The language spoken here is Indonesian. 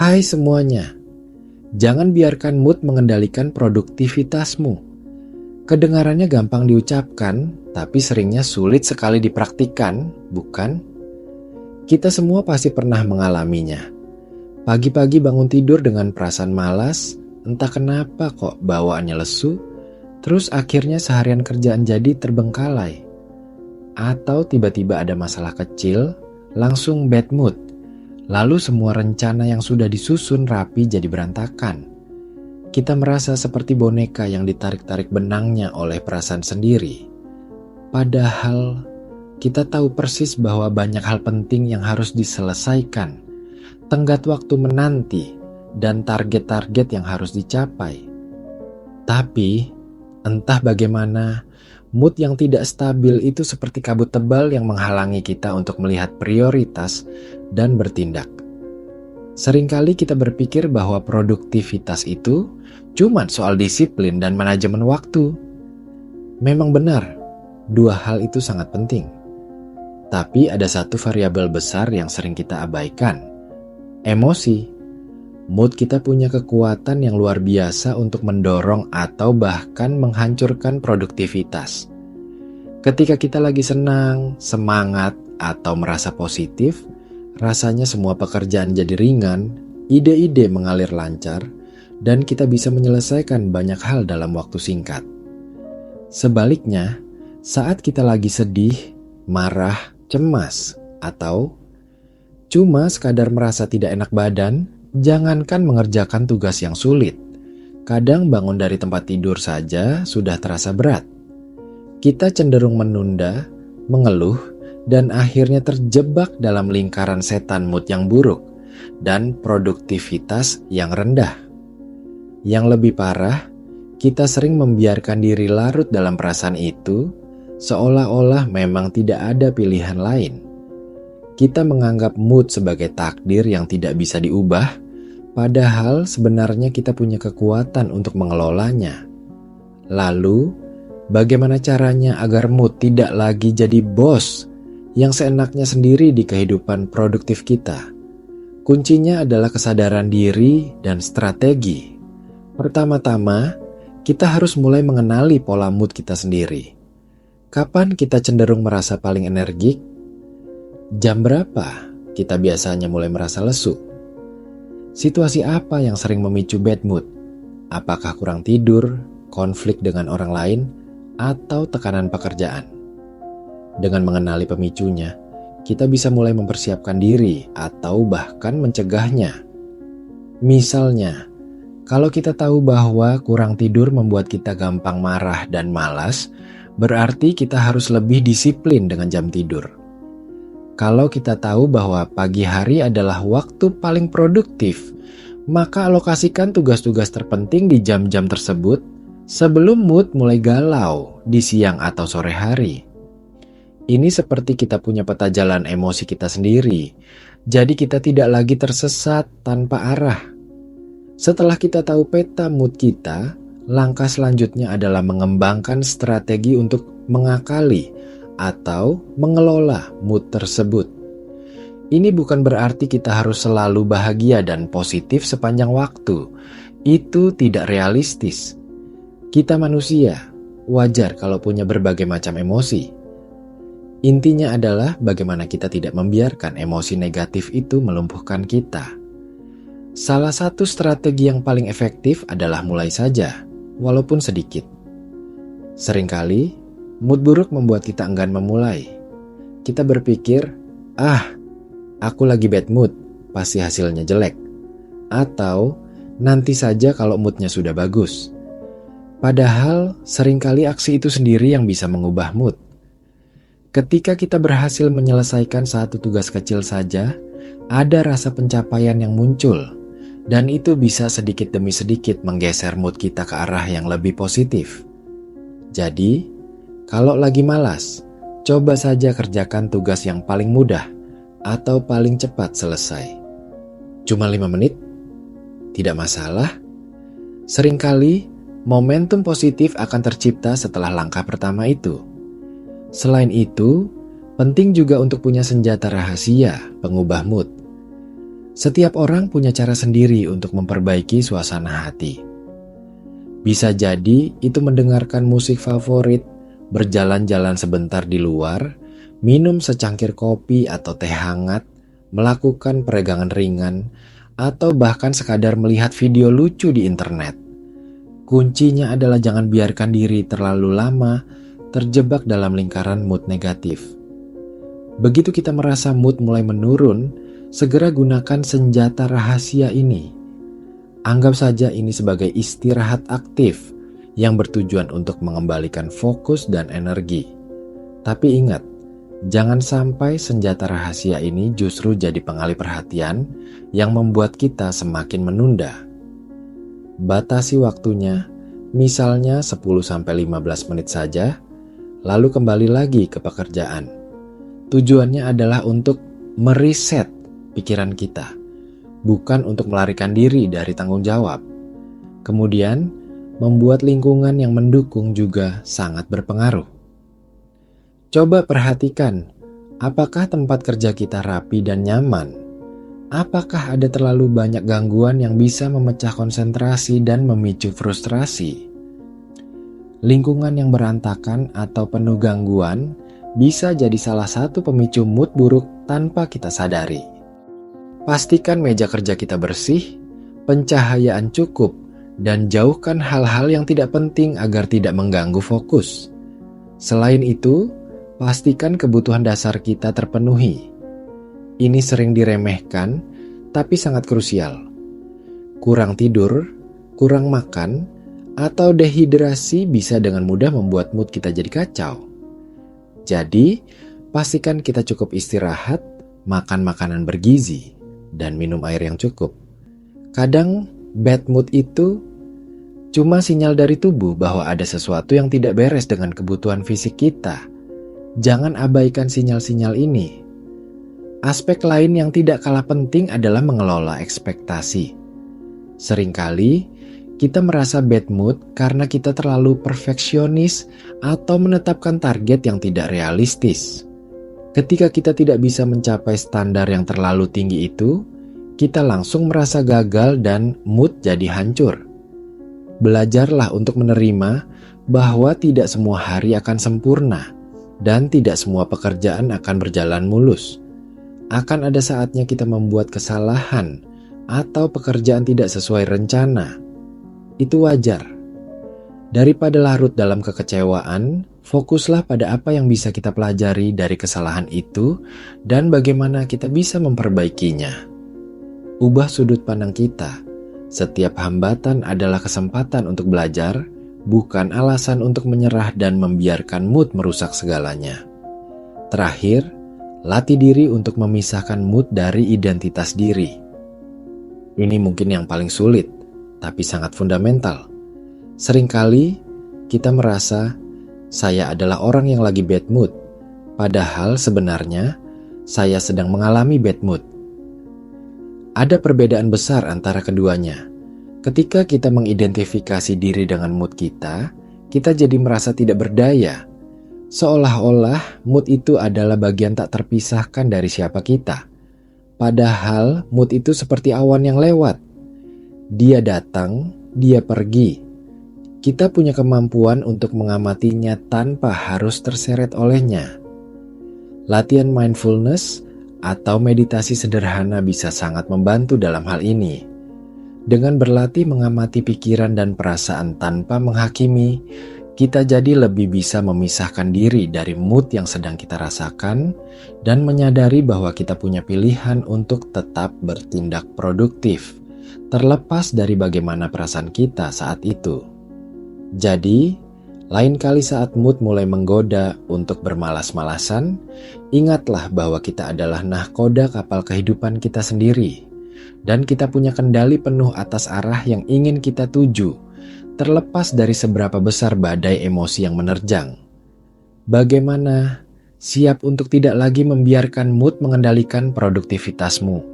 Hai semuanya, jangan biarkan mood mengendalikan produktivitasmu. Kedengarannya gampang diucapkan, tapi seringnya sulit sekali dipraktikkan, bukan? Kita semua pasti pernah mengalaminya. Pagi-pagi bangun tidur dengan perasaan malas, entah kenapa kok bawaannya lesu, terus akhirnya seharian kerjaan jadi terbengkalai. Atau tiba-tiba ada masalah kecil, langsung bad mood. Lalu semua rencana yang sudah disusun rapi jadi berantakan. Kita merasa seperti boneka yang ditarik-tarik benangnya oleh perasaan sendiri. Padahal kita tahu persis bahwa banyak hal penting yang harus diselesaikan, tenggat waktu menanti, dan target-target yang harus dicapai. Tapi entah bagaimana, mood yang tidak stabil itu seperti kabut tebal yang menghalangi kita untuk melihat prioritas dan bertindak. Seringkali kita berpikir bahwa produktivitas itu cuma soal disiplin dan manajemen waktu. Memang benar, dua hal itu sangat penting. Tapi ada satu variabel besar yang sering kita abaikan, emosi. Mood kita punya kekuatan yang luar biasa untuk mendorong atau bahkan menghancurkan produktivitas. Ketika kita lagi senang, semangat, atau merasa positif, rasanya semua pekerjaan jadi ringan, ide-ide mengalir lancar, dan kita bisa menyelesaikan banyak hal dalam waktu singkat. Sebaliknya, saat kita lagi sedih, marah, cemas, atau cuma sekadar merasa tidak enak badan, jangankan mengerjakan tugas yang sulit. Kadang bangun dari tempat tidur saja sudah terasa berat. Kita cenderung menunda, mengeluh, dan akhirnya terjebak dalam lingkaran setan mood yang buruk dan produktivitas yang rendah. Yang lebih parah, kita sering membiarkan diri larut dalam perasaan itu, seolah-olah memang tidak ada pilihan lain. Kita menganggap mood sebagai takdir yang tidak bisa diubah, padahal sebenarnya kita punya kekuatan untuk mengelolanya. Lalu, bagaimana caranya agar mood tidak lagi jadi bos yang seenaknya sendiri di kehidupan produktif kita? Kuncinya adalah kesadaran diri dan strategi. Pertama-tama, kita harus mulai mengenali pola mood kita sendiri. Kapan kita cenderung merasa paling energik? Jam berapa kita biasanya mulai merasa lesu? Situasi apa yang sering memicu bad mood? Apakah kurang tidur, konflik dengan orang lain, atau tekanan pekerjaan? Dengan mengenali pemicunya, kita bisa mulai mempersiapkan diri atau bahkan mencegahnya. Misalnya, kalau kita tahu bahwa kurang tidur membuat kita gampang marah dan malas, berarti kita harus lebih disiplin dengan jam tidur. Kalau kita tahu bahwa pagi hari adalah waktu paling produktif, maka alokasikan tugas-tugas terpenting di jam-jam tersebut sebelum mood mulai galau di siang atau sore hari. Ini seperti kita punya peta jalan emosi kita sendiri, jadi kita tidak lagi tersesat tanpa arah. Setelah kita tahu peta mood kita, langkah selanjutnya adalah mengembangkan strategi untuk mengakali atau mengelola mood tersebut. Ini bukan berarti kita harus selalu bahagia dan positif sepanjang waktu. Itu tidak realistis. Kita manusia, wajar kalau punya berbagai macam emosi. Intinya adalah bagaimana kita tidak membiarkan emosi negatif itu melumpuhkan kita. Salah satu strategi yang paling efektif adalah mulai saja, walaupun sedikit. Seringkali, mood buruk membuat kita enggan memulai. Kita berpikir, aku lagi bad mood, pasti hasilnya jelek. Atau, nanti saja kalau moodnya sudah bagus. Padahal, seringkali aksi itu sendiri yang bisa mengubah mood. Ketika kita berhasil menyelesaikan satu tugas kecil saja, ada rasa pencapaian yang muncul. Dan itu bisa sedikit demi sedikit menggeser mood kita ke arah yang lebih positif. Jadi, kalau lagi malas, coba saja kerjakan tugas yang paling mudah atau paling cepat selesai. Cuma 5 menit? Tidak masalah. Seringkali, momentum positif akan tercipta setelah langkah pertama itu. Selain itu, penting juga untuk punya senjata rahasia pengubah mood. Setiap orang punya cara sendiri untuk memperbaiki suasana hati. Bisa jadi itu mendengarkan musik favorit, berjalan-jalan sebentar di luar, minum secangkir kopi atau teh hangat, melakukan peregangan ringan, atau bahkan sekadar melihat video lucu di internet. Kuncinya adalah jangan biarkan diri terlalu lama terjebak dalam lingkaran mood negatif. Begitu kita merasa mood mulai menurun, segera gunakan senjata rahasia ini. Anggap saja ini sebagai istirahat aktif yang bertujuan untuk mengembalikan fokus dan energi. Tapi ingat, jangan sampai senjata rahasia ini justru jadi pengalih perhatian yang membuat kita semakin menunda. Batasi waktunya, misalnya 10-15 menit saja, lalu kembali lagi ke pekerjaan. Tujuannya adalah untuk mereset pikiran kita, bukan untuk melarikan diri dari tanggung jawab. Kemudian, membuat lingkungan yang mendukung juga sangat berpengaruh. Coba perhatikan, apakah tempat kerja kita rapi dan nyaman? Apakah ada terlalu banyak gangguan yang bisa memecah konsentrasi dan memicu frustrasi? Lingkungan yang berantakan atau penuh gangguan bisa jadi salah satu pemicu mood buruk tanpa kita sadari. Pastikan meja kerja kita bersih, pencahayaan cukup, dan jauhkan hal-hal yang tidak penting agar tidak mengganggu fokus. Selain itu, pastikan kebutuhan dasar kita terpenuhi. Ini sering diremehkan, tapi sangat krusial. Kurang tidur, kurang makan, atau dehidrasi bisa dengan mudah membuat mood kita jadi kacau. Jadi, pastikan kita cukup istirahat, makan makanan bergizi, dan minum air yang cukup. Kadang, bad mood itu cuma sinyal dari tubuh bahwa ada sesuatu yang tidak beres dengan kebutuhan fisik kita. Jangan abaikan sinyal-sinyal ini. Aspek lain yang tidak kalah penting adalah mengelola ekspektasi. Seringkali kita merasa bad mood karena kita terlalu perfeksionis atau menetapkan target yang tidak realistis. Ketika kita tidak bisa mencapai standar yang terlalu tinggi itu, kita langsung merasa gagal dan mood jadi hancur. Belajarlah untuk menerima bahwa tidak semua hari akan sempurna dan tidak semua pekerjaan akan berjalan mulus. Akan ada saatnya kita membuat kesalahan atau pekerjaan tidak sesuai rencana. Itu wajar. Daripada larut dalam kekecewaan, fokuslah pada apa yang bisa kita pelajari dari kesalahan itu dan bagaimana kita bisa memperbaikinya. Ubah sudut pandang kita. Setiap hambatan adalah kesempatan untuk belajar, bukan alasan untuk menyerah dan membiarkan mood merusak segalanya. Terakhir, latih diri untuk memisahkan mood dari identitas diri. Ini mungkin yang paling sulit, tapi sangat fundamental. Seringkali kita merasa saya adalah orang yang lagi bad mood, padahal sebenarnya saya sedang mengalami bad mood. Ada perbedaan besar antara keduanya. Ketika kita mengidentifikasi diri dengan mood kita jadi merasa tidak berdaya. Seolah-olah mood itu adalah bagian tak terpisahkan dari siapa kita. Padahal mood itu seperti awan yang lewat. Dia datang, dia pergi. Kita punya kemampuan untuk mengamatinya tanpa harus terseret olehnya. Latihan mindfulness atau meditasi sederhana bisa sangat membantu dalam hal ini. Dengan berlatih mengamati pikiran dan perasaan tanpa menghakimi, kita jadi lebih bisa memisahkan diri dari mood yang sedang kita rasakan dan menyadari bahwa kita punya pilihan untuk tetap bertindak produktif, terlepas dari bagaimana perasaan kita saat itu. Jadi, lain kali saat mood mulai menggoda untuk bermalas-malasan, ingatlah bahwa kita adalah nahkoda kapal kehidupan kita sendiri, dan kita punya kendali penuh atas arah yang ingin kita tuju, terlepas dari seberapa besar badai emosi yang menerjang. Bagaimana? Siap untuk tidak lagi membiarkan mood mengendalikan produktivitasmu?